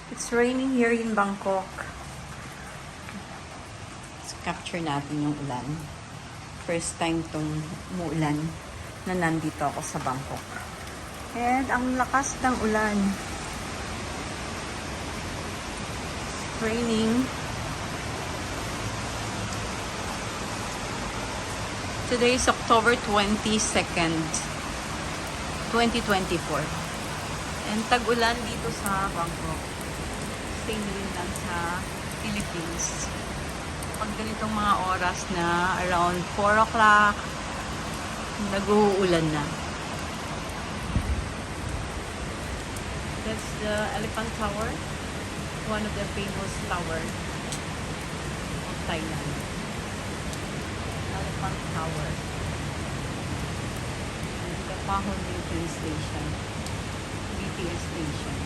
It's raining here in Bangkok. Let's capture natin yung ulan. First time tong umuulan na nandito ako sa Bangkok. And ang lakas ng ulan. It's raining. Today is October 22nd, 2024. And tag-ulan dito sa Bangkok. Same rin lang sa Philippines. Pag ganitong mga oras na around 4 o'clock, nag-uulan na. That's the Elephant Tower, one of the famous tower of Thailand. Elephant Tower. And the Pahon train station, BTS station.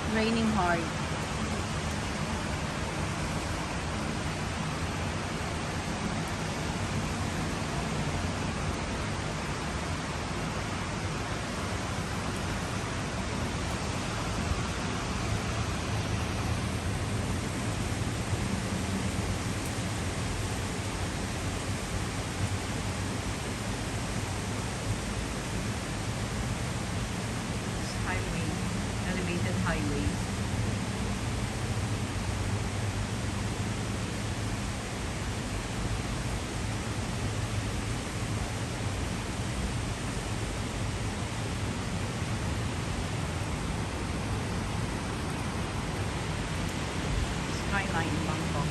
It's raining hard. Highway, elevated highway. Skyline Bangkok.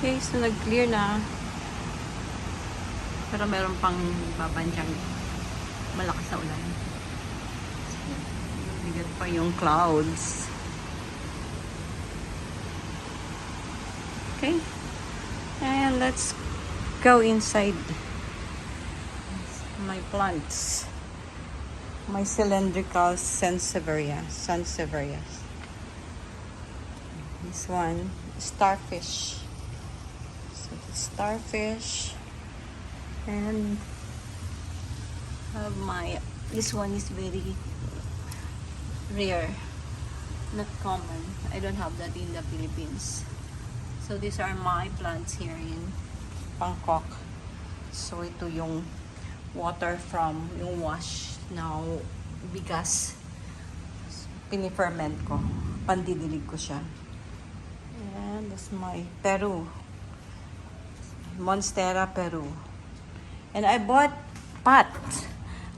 Okay, so nag-clear na. Pero meron pang babandyang malakas sa ulan. Bigat pa yung clouds. Okay. And let's go inside my plants. My cylindrical Sansevieria. This one, starfish. So the starfish, and have this one is very rare, not common. I don't have that in the Philippines. So these are my plants here in Bangkok. So ito yung water from yung wash na bigas. Piniferment ko, pandidilig ko siya. And this is my Peru. Monstera, Peru. And I bought pot.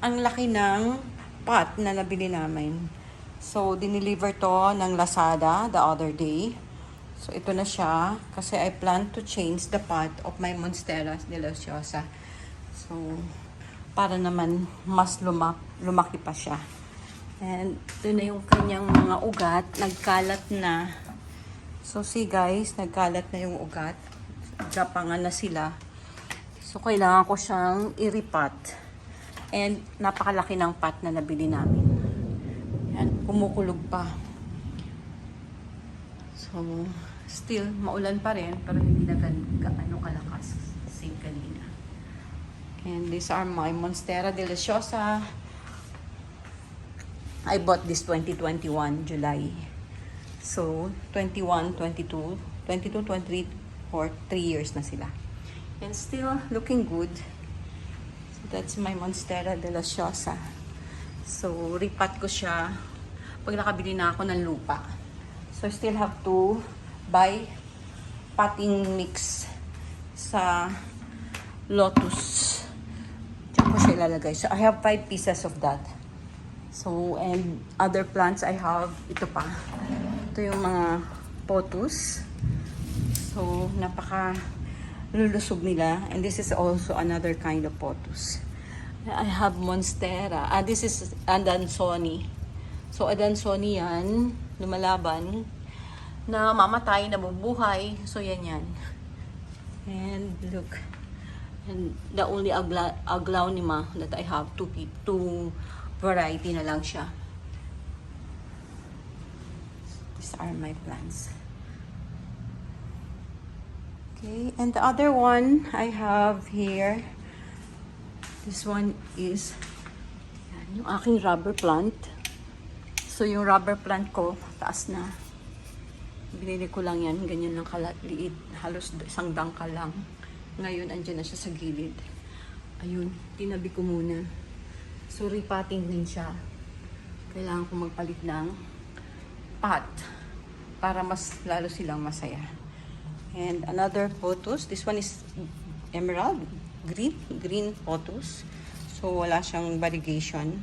Ang laki ng pot na nabili namin. So, dineliver to ng Lazada the other day. So, ito na siya. Kasi I plan to change the pot of my Monstera deliciosa. So, para naman mas lumaki pa siya. And ito na yung kanyang mga ugat. Nagkalat na. So, see guys, nagkalat na yung ugat. Japangan na sila. So, kailangan ko siyang i-repot. And, napakalaki ng pot na nabili namin. Yan, kumukulog pa. So, still, maulan pa rin, pero hindi na gaano kalakas. Same kanina. And these are my Monstera deliciosa. I bought this 2021, July. So, 21, 22, 23, for 3 years na sila. And still looking good. So that's my Monstera deliciosa. So repot ko siya pag nakabili na ako ng lupa. So I still have to buy potting mix sa Lotus. Diyan ko siya ilalagay. So, I have 5 pieces of that. So, and other plants I have, ito pa. Ito yung mga pothos. So, napaka lulusog nila. And this is also another kind of pothos. I have monstera. This is adansoni. So, adansoni yan, lumalaban, na mamatay, nabubuhay. So, yan. And look. And the only aglaonema that I have, two variety na lang siya. These are my plants. Okay, and the other one I have here, this one is yan, yung aking rubber plant. So yung rubber plant ko, taas na. Binili ko lang yan, ganyan lang kaliit, halos isang dangkal lang. Ngayon, andyan na siya sa gilid. Ayun, tinabi ko muna. So, repotting din siya. Kailangan ko magpalit ng pot para mas lalo silang masaya. And another pothos. This one is emerald. Green pothos. So, wala siyang variegation.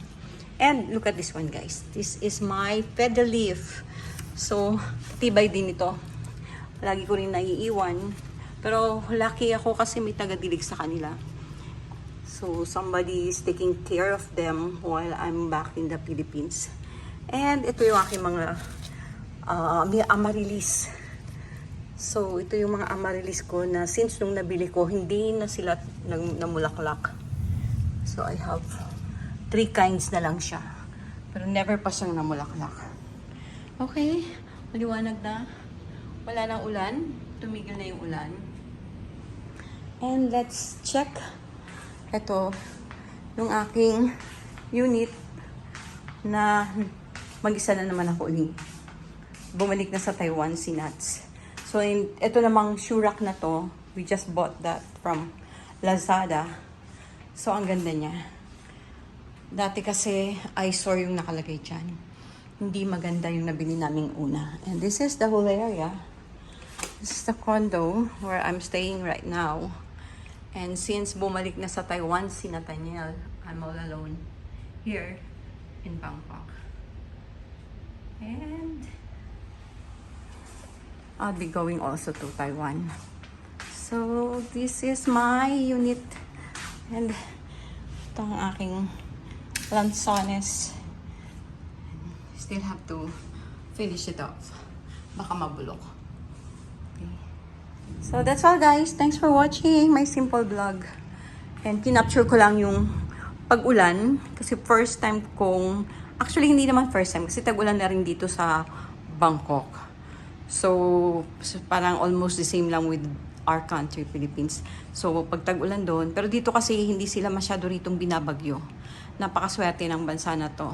And look at this one, guys. This is my pedal leaf. So, tibay din ito. Lagi ko rin naiiwan. Pero lucky ako kasi may tagadilig sa kanila. So, somebody is taking care of them while I'm back in the Philippines. And ito yung aking mga amaryllis. So, ito yung mga amaryllis ko na since nung nabili ko, hindi na sila namulaklak. So, I have 3 kinds na lang siya. Pero never pa siyang namulaklak. Okay, maliwanag na. Wala nang ulan. Tumigil na yung ulan. And let's check. Ito, yung aking unit na mag-isa na naman ako ulit. Bumalik na sa Taiwan si Nats. So, ito namang Shurak na to. We just bought that from Lazada. So, ang ganda niya. Dati kasi eyesore yung nakalagay dyan. Hindi maganda yung nabili naming una. And this is the whole area. This is the condo where I'm staying right now. And since bumalik na sa Taiwan si Nathaniel, I'm all alone here in Bangkok. And I'll be going also to Taiwan. So this is my unit. And ito ang aking lansones. Still have to finish it off. Baka mabulok. So that's all, guys. Thanks for watching my simple vlog. And kinapture ko lang yung pag-ulan kasi first time kong, actually hindi naman first time kasi tag-ulan na rin dito sa Bangkok. So parang almost the same lang with our country, Philippines. So pag tag-ulan doon, pero dito kasi hindi sila masyado ritong binabagyo. Napakaswerte ng bansa na to.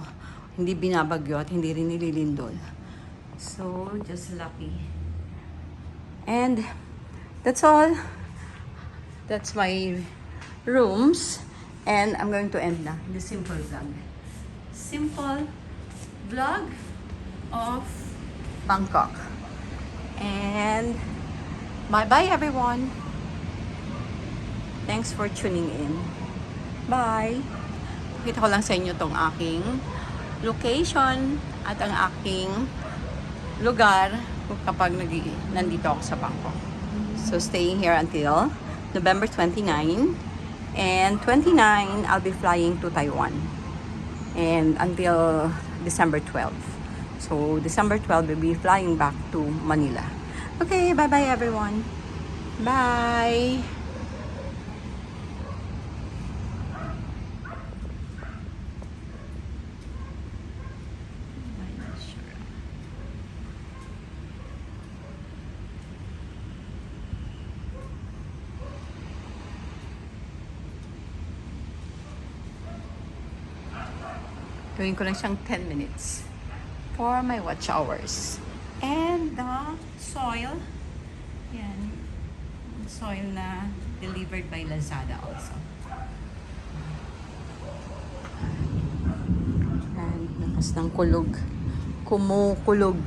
Hindi binabagyo at hindi rin nililindol. So just lucky. And that's all. That's my rooms. And I'm going to end na the simple vlog. Simple vlog of Bangkok. And bye-bye everyone. Thanks for tuning in. Bye. Kita ko lang sa inyo tong aking location at ang aking lugar kapag nandito ako sa Bangkok. So, staying here until November 29. And 29, I'll be flying to Taiwan. And until December 12. So, December 12, we'll be flying back to Manila. Okay, bye-bye everyone. Bye! Gawin ko lang siyang 10 minutes for my watch hours. And the soil, yan, soil na delivered by Lazada also. And lakas ng kulog, kumukulog.